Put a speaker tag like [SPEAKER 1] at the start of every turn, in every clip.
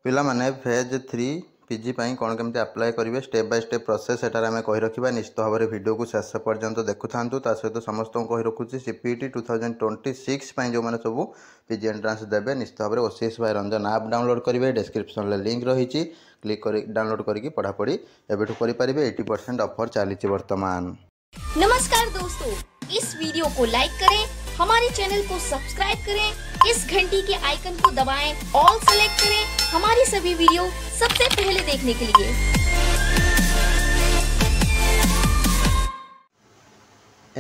[SPEAKER 1] पिला माने phase 3 PG पाई कौन केमती अप्लाई करेंगे स्टेप बाय स्टेप प्रोसेस एटार आम कही रखा निश्चित भाव में वीडियो को शेष पर्यंत देखु था सहित समस्त कही रखुच्छी सीपीटी 2026 जो मैंने सब पीजी एंट्रांस देवे निश्चित भाव में ओसीएस बाय रंजन आप डाउनलोड करेंगे डिस्क्रिप्शन में लिंक रही क्लिक कर डाउनलोड करके पढ़ापढ़ी एवं करेंगे 80% ऑफर चली वर्तमान।
[SPEAKER 2] नमस्कार दोस्तों, इस वीडियो को लाइक करें, हमारे चैनल को सब्सक्राइब करें, इस घंटी के आइकन को दबाएं, ऑल सेलेक्ट करें हमारी सभी वीडियो सबसे पहले देखने के लिए।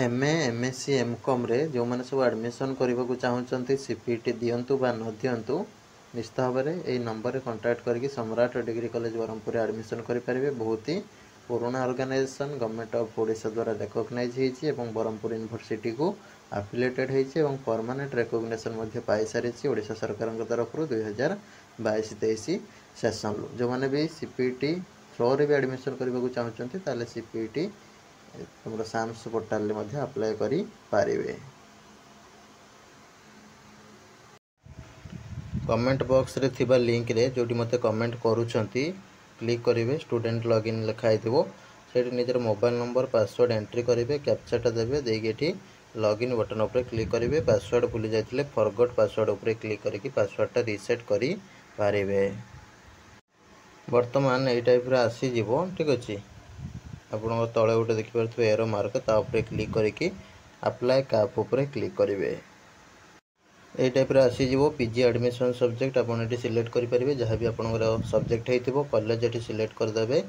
[SPEAKER 3] एमए एमएससी एमकॉम रे जो मैंने सब एडमिशन करने को चाहते सीपीटी दिंतु बा न दिंतु निश्चित भाव में यही नंबर रे कांटेक्ट करके सम्राट डिग्री कॉलेज ब्रह्मपुर एडमिशन करेंगे। बहुत ही पुराना ऑर्गेनाइजेशन गवर्नमेंट ऑफ ओडिशा द्वारा रिकॉग्नाइज होती ब्रह्मपुर यूनिवर्सिटी को एफिलिएटेड होती परमानेंट रिकॉग्निशन पाई सारी ओडिशा सरकार तरफ 2022-23 सेशन जो मैंने भी सीपीटी थ्रो रे भी एडमिशन करने को चाहते ताले सीपीटी तुम साम्स पोर्टाल अप्लाई करि पारिबे। कमेंट बॉक्स रे थिबा लिंक रे जोटी मते कमेंट करूछंती क्लिक करेंगे स्टूडेंट लॉगिन लिखाई से निजर मोबाइल नंबर पासवर्ड एंट्री करेंगे कैप्चाटा देवे देगी लॉगिन बटन उपर क्लिक करेंगे पासवर्ड भूली जाते फॉरगॉट पासवर्ड उपर क्लिक करके पासवर्डटा रिसेट करि पारिबे। वर्तमान यही टाइप आसीज ठीक अच्छे आपण तले गोटे देखिपे एरो मार्क तापर क्लिक करके अप्लाई कैप उपर क्लिक करेंगे। यही टाइप आसीज पीजी एडमिशन सब्जेक्ट आपड़ ये सिलेक्ट करेंगे जहाँ भी आप सब्जेक्ट हो कॉलेज ये सिलेक्ट करदे।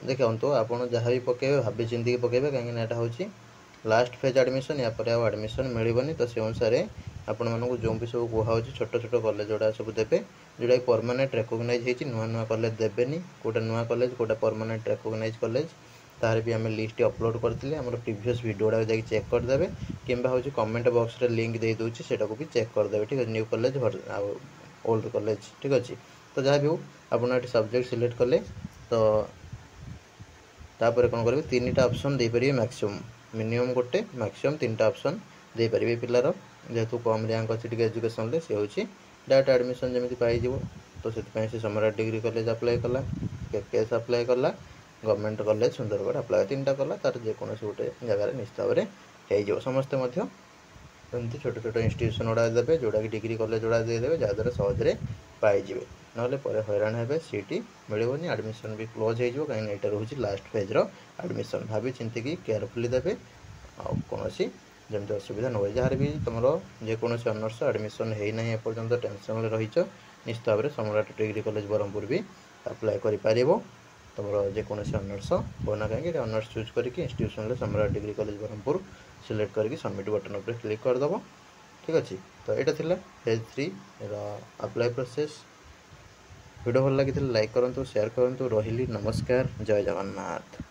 [SPEAKER 3] देखो आपड़ जहाँ भी पकेबे भाभी चिंतिकी पकेबे कहीं यहाँ हूँ लास्ट फेज एडमिशन या पर एडमिशन मिलबनी तो से अनुसार आपण मानक जो भी सब कहुँ छोट छोट कॉलेज गुड़ा सब देवे जोटा परमानेंट रिकॉग्नाइज होती नुआ नुआ कॉलेज देवेनि कोटा नुआ college quota permanent recognise college तार भी आम लिस्ट अपलोड करते आम प्रीवियस वीडियो गुड़ा जाकि चेक करदे कि हूँ कमेंट बॉक्स रे लिंक दे दूसरी सेटा भी चेक करदे ठीक है न्यू कॉलेज ओल्ड कॉलेज ठीक अच्छे। तो जहाँ भी हो आप सब्जेक्ट सिलेक्ट कले तो तापर कौन करेंगे 3टा ऑप्शन दे पारे मैक्सिमम मिनिमम गोटे मैक्सिमम 3टा ऑप्शन दे पारे पिलार जेहेतु कम रैंक अच्छी एजुकेशन सी हूँ डायरेक्ट एडमिशन जमी पाई तो से सम्राट डिग्री कॉलेज अप्लाई कला केकेएस अप्लाई कला गवर्नमेंट कॉलेज सुंदरगढ़ अप्लाई 3टा कला तार जेकोसी गोटे जगार निश्चित भाव हो समस्ते एमती छोट छोट इंस्टीट्यूशन गुड़ा देवे जोड़ा कि डिग्री कॉलेज गुड़ा देदेवे जहाँद्वारा सहजरे पाइबे ना हैरान हे सीट मिलनी एडमिशन भी क्लोज हो कहीं यहाँ रोचे लास्ट फेज एडमिशन भाभी चिंतिकी केयरफुली देवे कौन जमी असुविधा न हो जहाँ भी तुम जेकोसी ऑनर्स एडमिशन होना एपर्तंत टेंशन रहीच निश्चित भाव में सम्राट डिग्री कॉलेज ब्रह्मपुर भी अप्लाई कर तुम जेकोसी ऑनर्स होना कहीं ऑनर्स चूज करके इंस्टीट्यूशन सम्राट डिग्री कॉलेज ब्रह्मपुर सिलेक्ट करके सबमिट बटन उपर क्लिक करदेव ठीक अच्छे। तो यहाँ थिला फेज 3 अप्लाई प्रोसेस। वीडियो भल लगी लाइक करूँ शेयर करूँ रही नमस्कार जय जगन्नाथ।